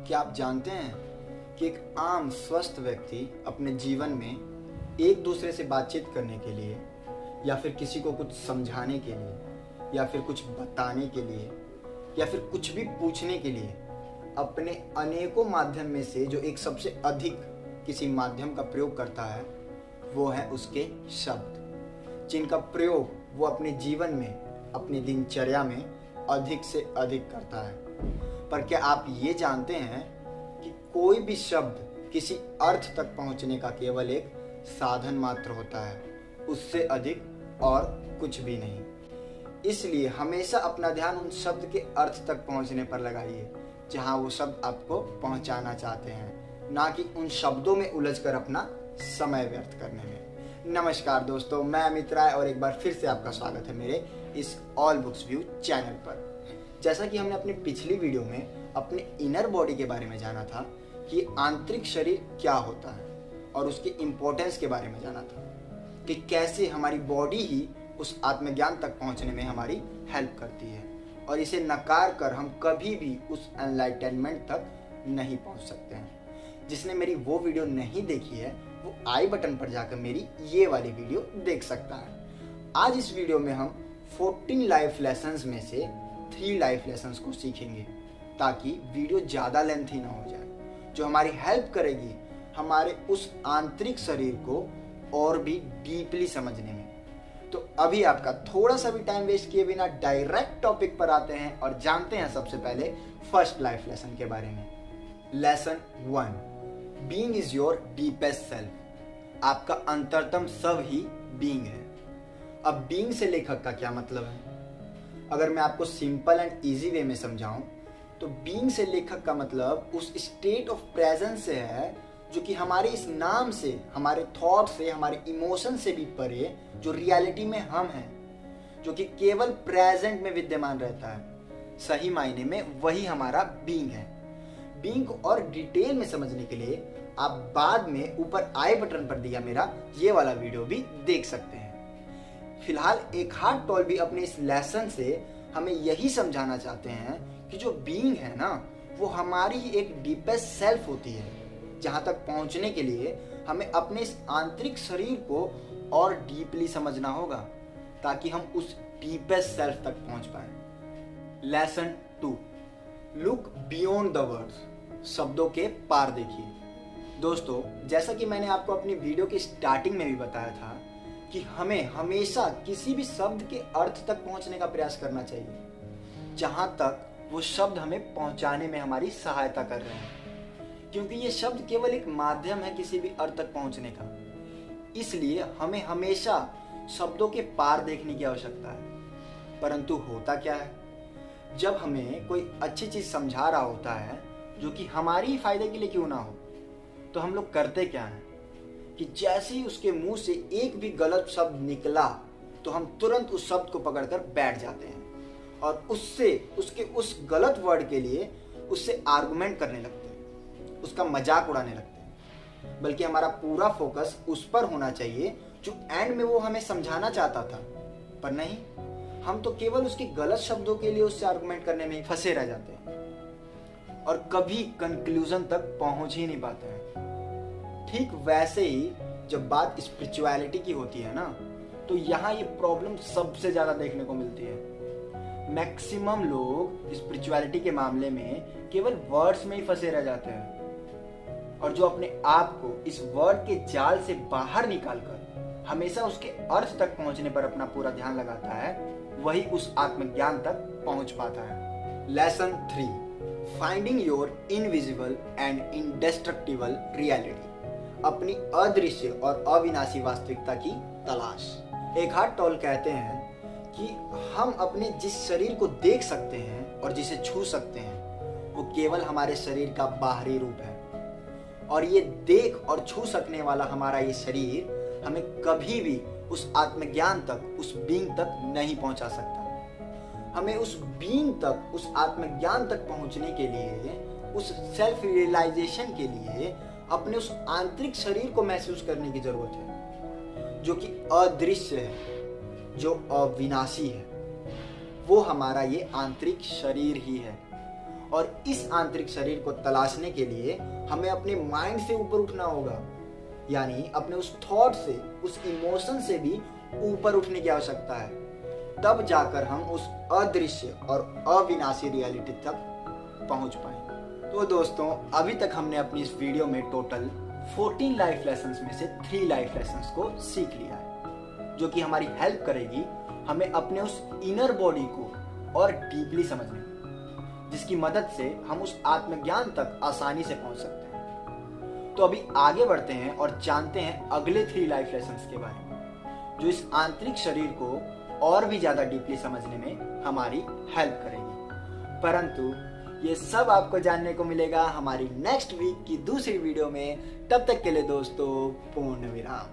क्या आप जानते हैं कि एक आम स्वस्थ व्यक्ति अपने जीवन में एक दूसरे से बातचीत करने के लिए या फिर किसी को कुछ समझाने के लिए या फिर कुछ बताने के लिए या फिर कुछ भी पूछने के लिए अपने अनेकों माध्यम में से जो एक सबसे अधिक किसी माध्यम का प्रयोग करता है वो है उसके शब्द, जिनका प्रयोग वो अपने जीवन में, अपनी दिनचर्या में अधिक से अधिक करता है। पर क्या आप ये जानते हैं कि कोई भी शब्द किसी अर्थ तक पहुंचने का केवल एक साधन मात्र होता है, उससे अधिक और कुछ भी नहीं। इसलिए हमेशा अपना ध्यान उन शब्द के अर्थ तक पहुंचने पर लगाइए जहां वो शब्द आपको पहुंचाना चाहते हैं, ना कि उन शब्दों में उलझकर अपना समय व्यर्थ करने में। नमस्कार दोस्तों, मैं अमित राय और एक बार फिर से आपका स्वागत है मेरे इस ऑल बुक्स व्यू चैनल पर। जैसा कि हमने अपनी पिछली वीडियो में अपने इनर बॉडी के बारे में जाना था कि आंतरिक शरीर क्या होता है और उसकी इम्पोर्टेंस के बारे में जाना था कि कैसे हमारी बॉडी ही उस आत्मज्ञान तक पहुंचने में हमारी हेल्प करती है और इसे नकार कर हम कभी भी उस एनलाइटनमेंट तक नहीं पहुंच सकते हैं। जिसने मेरी वो वीडियो नहीं देखी है वो आई बटन पर जाकर मेरी ये वाली वीडियो देख सकता है। आज इस वीडियो में हम 14 लाइफ लेसन्स में से 3 लाइफ लेसन्स को सीखेंगे ताकि वीडियो ज़्यादा लेंथी ना हो जाए, जो हमारी हेल्प करेगी हमारे उस आंतरिक शरीर को और भी डीपली समझने में। तो अभी आपका थोड़ा सा भी टाइम वेस्ट किए बिना डायरेक्ट टॉपिक पर आते हैं और जानते हैं सबसे पहले फर्स्ट लाइफ लेसन के बारे में। Lesson 1, being is your deepest self. आपका अंतरतम सब ही बीइंग है। अब बीइंग से लेखक का क्या मतलब है? अगर मैं आपको सिंपल एंड इजी वे में समझाऊं तो बीइंग से लेखक का मतलब उस स्टेट ऑफ प्रेजेंस से है जो कि हमारे इस नाम से, हमारे थॉट से, हमारे इमोशन से भी परे, जो रियलिटी में हम हैं, जो कि केवल प्रेजेंट में विद्यमान रहता है। सही मायने में वही हमारा बीइंग है। बीइंग को और डिटेल में समझने के लिए आप बाद में ऊपर आई बटन पर दिया मेरा ये वाला वीडियो भी देख सकते हैं। फिलहाल एखार्ट टोल भी अपने इस लेसन से हमें यही समझाना चाहते हैं कि जो बीइंग है ना, वो हमारी ही एक डीपेस्ट सेल्फ होती है, जहां तक पहुंचने के लिए हमें अपने इस आंतरिक शरीर को और डीपली समझना होगा ताकि हम उस डीपेस्ट सेल्फ तक पहुंच पाए। Lesson 2, look beyond the words. शब्दों के पार देखिए। दोस्तों, जैसा कि मैंने आपको अपनी वीडियो की स्टार्टिंग में भी बताया था कि हमें हमेशा किसी भी शब्द के अर्थ तक पहुंचने का प्रयास करना चाहिए जहां तक वो शब्द हमें पहुंचाने में हमारी सहायता कर रहे हैं, क्योंकि ये शब्द केवल एक माध्यम है किसी भी अर्थ तक पहुंचने का। इसलिए हमें हमेशा शब्दों के पार देखने की आवश्यकता है। परंतु होता क्या है, जब हमें कोई अच्छी चीज समझा रहा होता है जो कि हमारी ही फायदे के लिए क्यों ना हो, तो हम लोग करते क्या हैं कि जैसे ही उसके मुंह से एक भी गलत शब्द निकला तो हम तुरंत उस शब्द को पकड़कर बैठ जाते हैं और उससे, उसके उस गलत वर्ड के लिए उससे आर्गुमेंट करने लगते हैं, उसका मजाक उड़ाने लगते हैं। बल्कि हमारा पूरा फोकस उस पर होना चाहिए जो एंड में वो हमें समझाना चाहता था। पर नहीं, हम तो केवल उसके गलत शब्दों के लिए उससे आर्गुमेंट करने में फंसे रह जाते हैं और कभी कंक्लूजन तक पहुंच ही नहीं पाते हैं। ठीक वैसे ही जब बात स्पिरिचुअलिटी की होती है ना, तो यहाँ ये प्रॉब्लम सबसे ज्यादा देखने को मिलती है। मैक्सिमम लोग स्पिरिचुअलिटी के मामले में केवल वर्ड्स में ही फंसे रह जाते हैं और जो अपने आप को इस वर्ड के जाल से बाहर निकालकर हमेशा उसके अर्थ तक पहुंचने पर अपना पूरा ध्यान लगाता है, वही उस आत्मज्ञान तक पहुंच पाता है। Lesson 3, finding your invisible and इंडेस्ट्रक्टिबल reality. अपनी अदृश्य और अविनाशी वास्तविकता की तलाश। एखार्ट टोल कहते हैं कि हम अपने जिस शरीर को देख सकते हैं और जिसे छू सकते हैं वो केवल हमारे शरीर का बाहरी रूप है, और ये देख और छू सकने वाला हमारा ये शरीर हमें कभी भी उस आत्मज्ञान तक, उस बीइंग तक नहीं पहुंचा सकता। हमें उस बीइंग तक, उस आत्मज्ञान तक पहुंचने के लिए, उस सेल्फ रियलाइजेशन के लिए अपने उस आंतरिक शरीर को महसूस करने की जरूरत है, जो कि अदृश्य है, जो अविनाशी है। वो हमारा ये आंतरिक शरीर ही है और इस आंतरिक शरीर को तलाशने के लिए हमें अपने माइंड से ऊपर उठना होगा, यानी अपने उस थॉट से, उस इमोशन से भी ऊपर उठने की आवश्यकता है। तब जाकर हम उस अदृश्य और अविनाशी रियलिटी तक पहुंच पाएंगे। तो दोस्तों, अभी तक हमने अपनी इस वीडियो में टोटल 14 लाइफ लेसन्स में से 3 लाइफ लेसन्स को सीख लिया है, जो कि हमारी हेल्प करेगी हमें अपने उस इनर बॉडी को और डीपली समझने में, जिसकी मदद से हम उस आत्मज्ञान तक आसानी से पहुंच सकते हैं। तो अभी आगे बढ़ते हैं और जानते हैं अगले 3 लाइफ लेसन्स के बारे में, जो इस आंतरिक शरीर को और भी ज्यादा डीपली समझने में हमारी हेल्प करेगी। परंतु ये सब आपको जानने को मिलेगा हमारी नेक्स्ट वीक की दूसरी वीडियो में। तब तक के लिए दोस्तों, पूर्ण विराम।